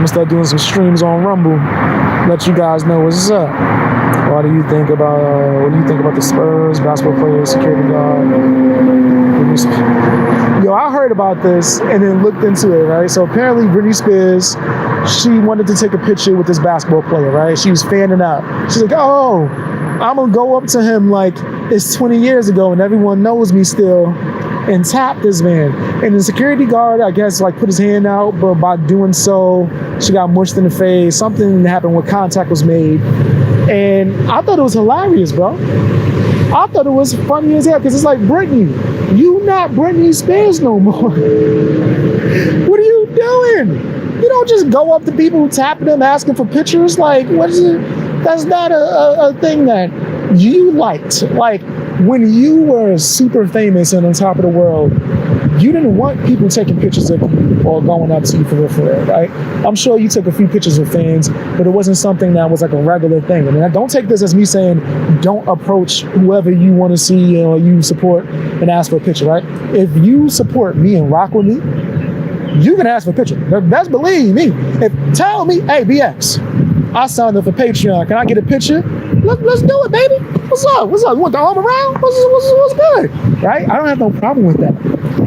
gonna start doing some streams on Rumble. Let you guys know what's up. What do you think about the Spurs basketball player, security guard? Yo, I heard about this and then looked into it, right? So apparently Britney Spears, she wanted to take a picture with this basketball player, right? She was fanning out. She's like, oh, I'm gonna go up to him like it's 20 years ago and everyone knows me still and tap this man. And the security guard, I guess, like put his hand out, but by doing so, she got mushed in the face. Something happened where contact was made. And I thought it was hilarious, bro. I thought it was funny as hell because it's like, Britney, you not Britney Spears no more. What are you doing? You don't just go up to people, tapping them, asking for pictures. Like, what is it? That's not a thing that you liked. Like, when you were super famous and on top of the world, you didn't want people taking pictures of you or going up to you for real, right? I'm sure you took a few pictures of fans, but it wasn't something that was like a regular thing. I mean, don't take this as me saying don't approach whoever you want to see or you support and ask for a picture, right? If you support me and rock with me, you can ask for a picture. That's believe me. Tell me, hey, BX, I signed up for Patreon. Can I get a picture? Let's do it, baby. What's up? You want the arm around? What's good? Right? I don't have no problem with that.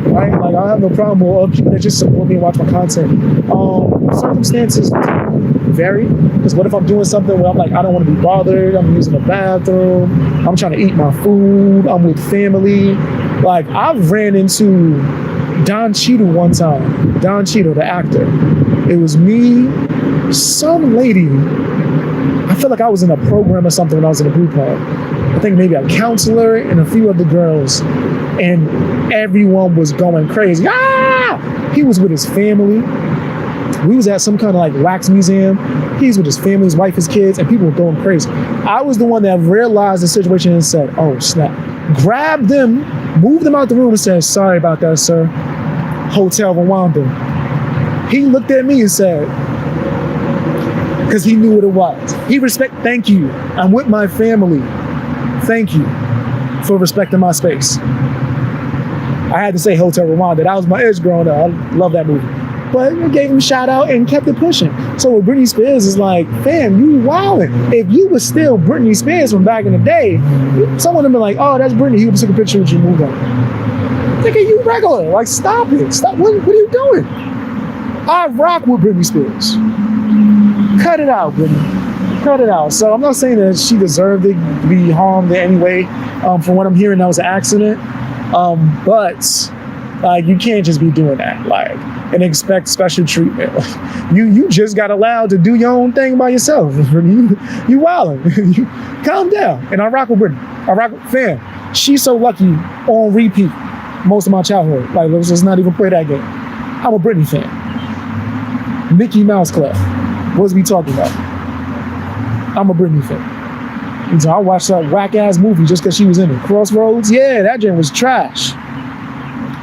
Right? Like, I don't have no problem with people that just support me and watch my content. Circumstances vary. Because what if I'm doing something where I'm like, I don't want to be bothered. I'm using the bathroom. I'm trying to eat my food. I'm with family. Like, I've ran into Don Cheadle one time. Don Cheadle, the actor. It was me, some lady. I feel like I was in a program or something when I was in a group home. I think maybe a counselor and a few other girls. And everyone was going crazy. Ah! He was with his family. We was at some kind of like wax museum. He's with his family, his wife, his kids, and people were going crazy. I was the one that realized the situation and said, oh, snap. Grabbed them, moved them out the room and said, sorry about that, sir. Hotel Rwanda. He looked at me and said, because he knew what it was. Thank you. I'm with my family. Thank you for respecting my space. I had to say Hotel Rwanda. That was my edge growing up. I love that movie. But I gave him a shout out and kept it pushing. So with Britney Spears is like, fam, you wildin'. If you was still Britney Spears from back in the day, someone would be like, oh, that's Britney. He would took a picture with you, moved on. Nigga, you regular. Like, stop it. Stop. What are you doing? I rock with Britney Spears. Cut it out, Britney. Cut it out. So I'm not saying that she deserved to be harmed in any way. From what I'm hearing, that was an accident. But like, you can't just be doing that, like, and expect special treatment. You just got allowed to do your own thing by yourself. You wildin'. You calm down. And I rock with Britney. I rock with fam. She's so lucky on repeat most of my childhood. Like, let's just not even play that game. I'm a Britney fan. Mickey Mouse Club. What's we talking about? I'm a Britney fan. And so I watched that whack-ass movie just because she was in it. Crossroads? Yeah, that joint was trash.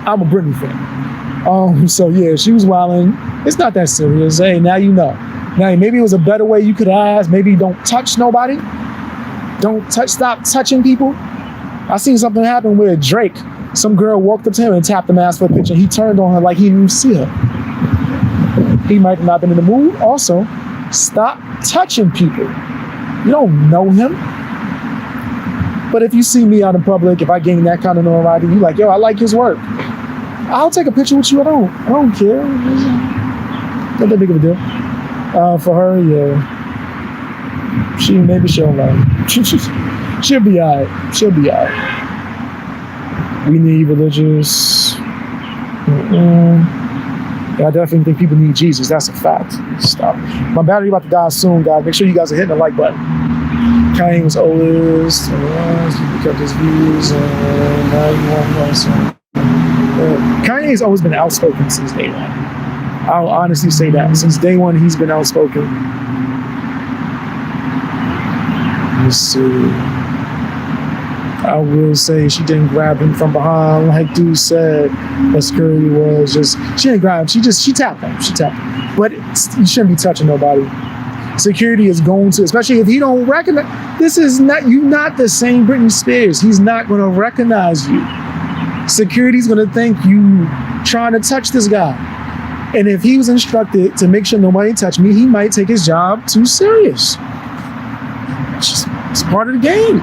I'm a Britney fan. So yeah, she was wilding. It's not that serious. Hey, now you know. Now, maybe it was a better way you could ask. Maybe don't touch nobody. Stop touching people. I seen something happen with Drake. Some girl walked up to him and tapped him, asked for a picture. He turned on her like he didn't see her. He might have not been in the mood. Also, stop touching people. You don't know him. But if you see me out in public, if I gain that kind of notoriety, you like, yo, I like his work. I'll take a picture with you. I don't care. Not that big of a deal. For her, yeah. Maybe she'll learn. She'll be all right. She'll be all right. We need religious. Yeah, I definitely think people need Jesus. That's a fact. Stop. My battery about to die soon, guys. Make sure you guys are hitting the like button. Kanye was oldest. He kept his views. Kanye's always been outspoken since day one. I'll honestly say that. Since day one, he's been outspoken. Let's see. I will say she didn't grab him from behind, like dude said. That security was just, she didn't grab him. She tapped him. She tapped him. But you shouldn't be touching nobody. Security is going to, especially if he don't recognize, this is not, you not the same Britney Spears. He's not going to recognize you. Security's going to think you trying to touch this guy. And if he was instructed to make sure nobody touched me, he might take his job too serious. It's part of the game.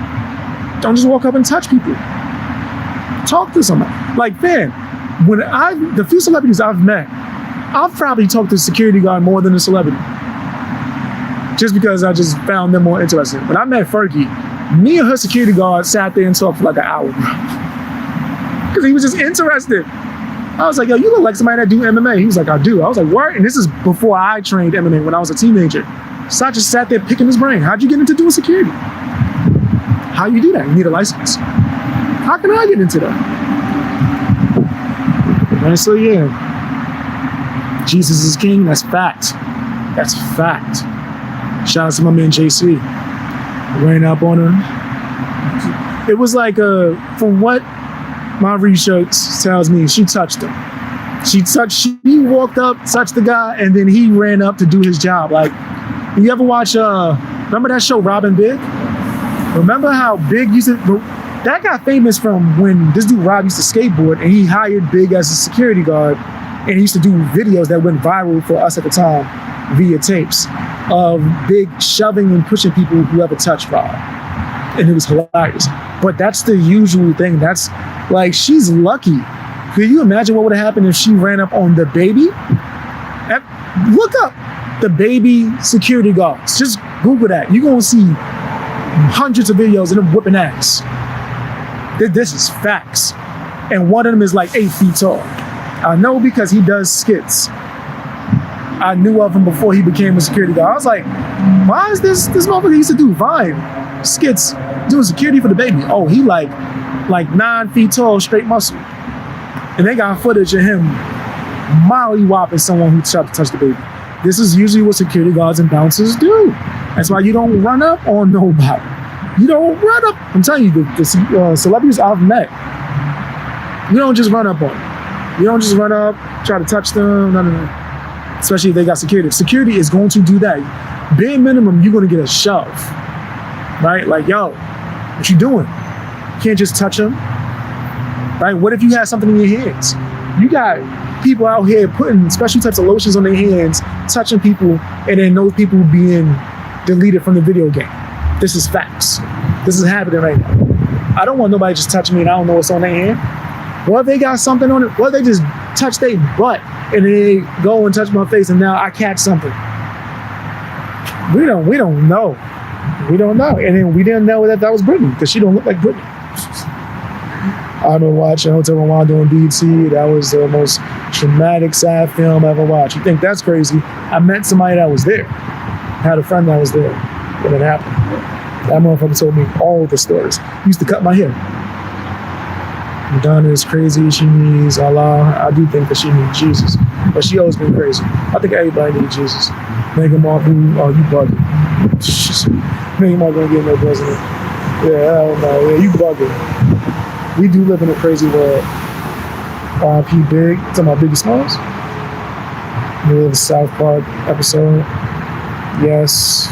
Don't just walk up and touch people. Talk to somebody. Like, man, the few celebrities I've met, I've probably talked to the security guard more than a celebrity. Just because I just found them more interesting. When I met Fergie, me and her security guard sat there and talked for like an hour. Because he was just interested. I was like, yo, you look like somebody that do MMA. He was like, I do. I was like, what? And this is before I trained MMA when I was a teenager. So I just sat there picking his brain. How'd you get into doing security? How you do that? You need a license. How can I get into that? And so yeah, Jesus is king. That's fact. That's fact. Shout out to my man JC. Ran up on her. It was like from what my research tells me, she touched him. She walked up, touched the guy, and then he ran up to do his job. Like, you ever watch remember that show Robbing Big? Remember how Big that got famous from when this dude Rob used to skateboard and he hired Big as a security guard, and he used to do videos that went viral for us at the time via tapes of Big shoving and pushing people who ever touched Rob. And it was hilarious. But that's the usual thing. That's like, she's lucky. Could you imagine what would have happened if she ran up on the baby? Look up the baby security guards. Just Google that. You're going to see hundreds of videos of them whipping ass. This is facts. And one of them is like 8 feet tall. I know because he does skits. I knew of him before he became a security guard. I was like, why is this motherfucker used to do Vine skits doing security for the baby? Oh, he like 9 feet tall, straight muscle. And they got footage of him molly-whopping someone who tried to touch the baby. This is usually what security guards and bouncers do. That's why you don't run up on nobody. You don't run up. I'm telling you, the celebrities I've met, you don't just run up on them. You don't just run up, try to touch them, none of that. Especially if they got security. Security is going to do that. Bare minimum, you're going to get a shove, right? Like, yo, what you doing? You can't just touch them, right? What if you had something in your hands? You got people out here putting special types of lotions on their hands, touching people, and then those people being deleted from the video game. This is facts. This is happening right now. I don't want nobody just touching me and I don't know what's on their hand. What if they got something on it? What if they just touch their butt and they go and touch my face and now I catch something? We don't know. We don't know. And then we didn't know that was Britney because she don't look like Britney. I've been watching Hotel Rwanda on BT. That was the most traumatic, sad film I ever watched. You think that's crazy? I met somebody that was there. I had a friend that was there when it happened. That motherfucker told me all the stories. He used to cut my hair. Madonna is crazy. She needs Allah. I do think that she needs Jesus. But she always been crazy. I think everybody needs Jesus. Meghan Markle, you bugging. Meghan Markle gonna get no president. Yeah, I don't know. Yeah, you bugging. We do live in a crazy world. R.I.P. Big. Talking about Biggie Smalls. Middle of the South Park episode. Yes.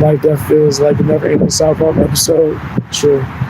Like that feels like a never ending South Park episode. True.